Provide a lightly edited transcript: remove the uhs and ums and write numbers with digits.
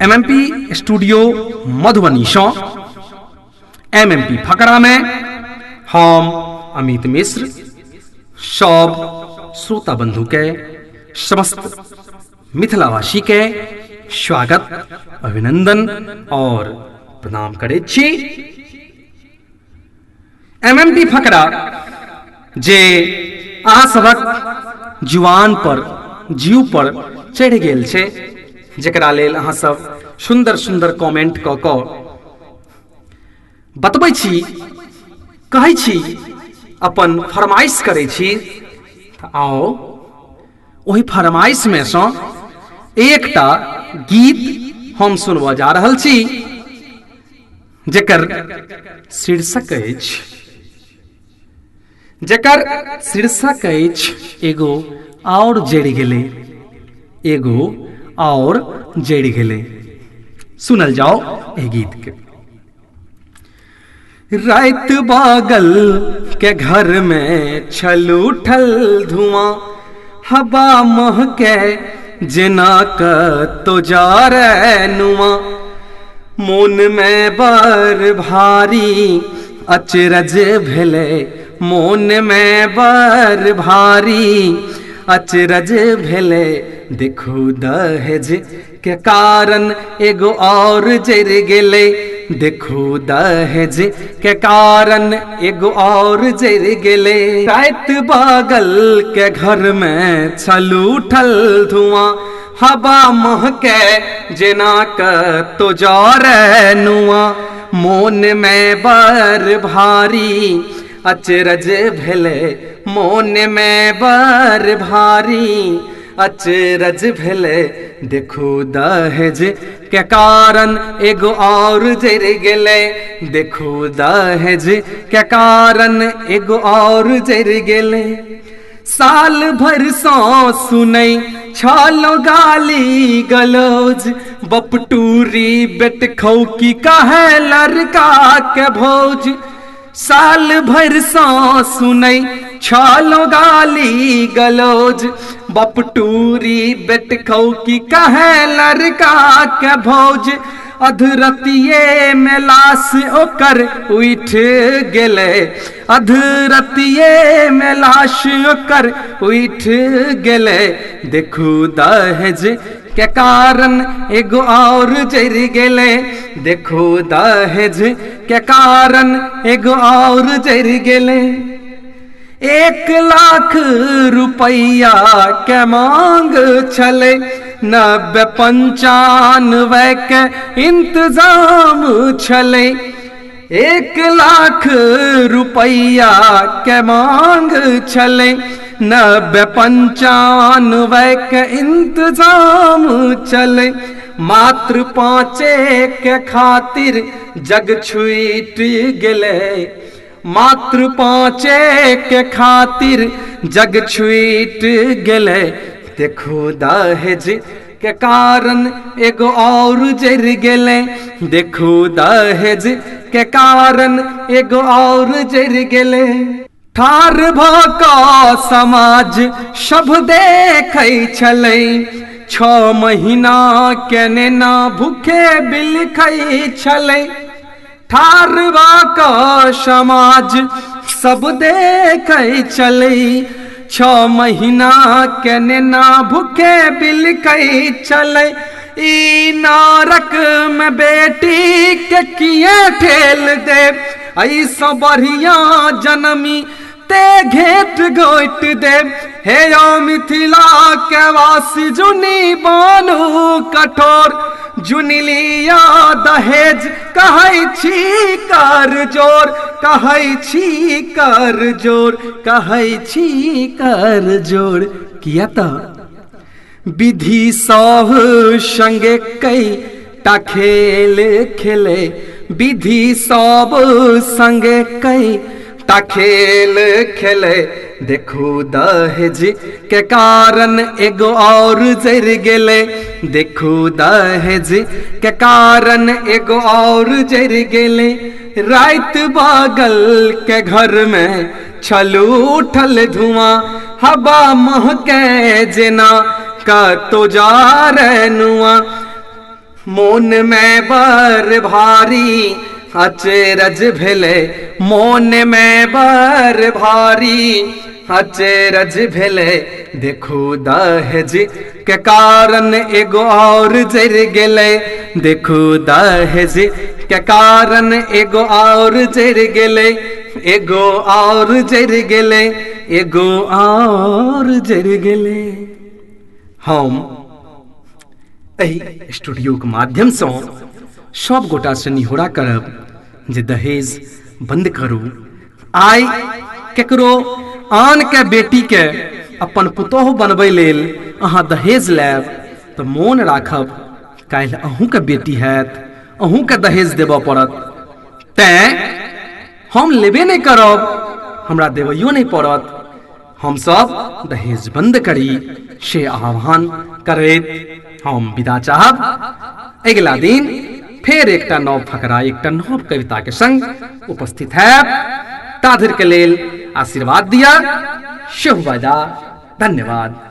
MMP studio Madhubani से MMP फकरा में हम अमित मिश्र सब श्रोता बंधु के समस्त मिथिलावासी के स्वागत अभिनंदन और प्रणाम करे छी। एमएमपी फकरा जे अहाँ सबक जुआन पर जीव पर चढ़ गेल छे, जेकरा लेल अहाँ सब सुंदर सुंदर कमेंट क क बतबै छी, कहै छी, अपन फरमाइश करै छी। आओ ओही फरमाइश में से एकटा गीत हम सुनबा जा रहल छी, जेकर शीर्षक अछि एगो और जड़ गेले, एगो और जड़ गेले। सुनल जाओ ए गीत के। रात बागल के घर में छल उठल धुआं, हवा महके जेना क तो जा रे नुआ, मोन में बर भारी अचरज भेले, मोन में बर भारी अचरज भेले, देखो दहेज के कारण एगो और जर गेले, देखो दहेज के कारण एगो और जर गेले। रात बागल के घर में छल उठल धुआं, हवा महके जेना क तो जा रे नुआ, मोन में बर भारी अचरज भेले, मोन में बर भारी अचरज भेले, देखो दहेज के कारण एगो और जर गेले, देखो दहेज के कारण एगो और जर गेले। साल भर सो सुनै छालो गाली गलौज, बपटूरी बेट खौकी कहे लड़का के भौज, साल भर सो सुनै छालो गाली गलौज, बपटूरी बेट खौकी कहे लड़का के भौज, अधरतिये में लाश ओकर उठ गेले, अधरतिये में लाश ओकर उठ गेले, देखो दहेज के कारण एगो और जर गेले, देखो दहेज के कारण एगो और जर गेले। 1,00,000 रुपया के मांग छले, 90-95 के इंतजाम छले, 1,00,000 रुपया के मांग छले, 90-95 के इंतजाम चले, मात्र 5 के खातिर जग छूट गेले, मात्र 5 के खातिर जग छूट गेले, देखो दहेज के कारण एगो और जर गेले, देखो दहेज के कारण एगो और जर गेले। ठार भका समाज सब देखै छलै, 6 महीना के नेना भूखे बिलखै छलै, ठार भका समाज सब देखै छलै, 6 महीना के नेना भूखे बिलखै छलै, ई नरक में बेटी के किए ठेल दे, ऐसा बढ़िया जनमी ते घेट गोट दे, हे ओ मिथिला के वासी जुनी बानू कठोर, जुनी लिया दहेज कहै छी कर जोर, कहै छी कर जोर, कहै छी कर जोर। किया त विधि सब संगे कई ता खेल खेले, विधि सब संगे कई ता खेल खेले, देखो दहेज के कारण एगो और जर गेले, देखो दहेज के कारण एगो और जर गेले। रात बागल के घर में छल उठल धुआं, हवा महके जेना का तो जा रे नुआ, मोन में बर भारी अचरज भेले, मोन में बर भारी अचरज भेले, देखो दहेज के कारण एगो और जर गेले, देखो दहेज के कारण एगो और जर गेले, एगो और जर गेले, एगो और जर गेले। हम एही स्टूडियो के माध्यम से सब गोटा से निहोरा करब जे दहेज बंद करू। आइ केकरो आन के बेटी के अपन पुतोह बनबै लेल अहाँ दहेज लेब तऽ मोन राखब काल्हि अहूँ के बेटी हैत, अहूँ के दहेज देबऽ पड़त, तें हम लेबे नहीं करब, हमरा देबैयो नहीं पड़त। हम सब दहेज बंद करी से आह्वान करैत हम विदा चाहब। अगिला दिन फेर एकटा नव फकरा, एकटा नव कविता के संग उपस्थित है। ताधर के लेल आशीर्वाद दिया। शुभ विदा, धन्यवाद।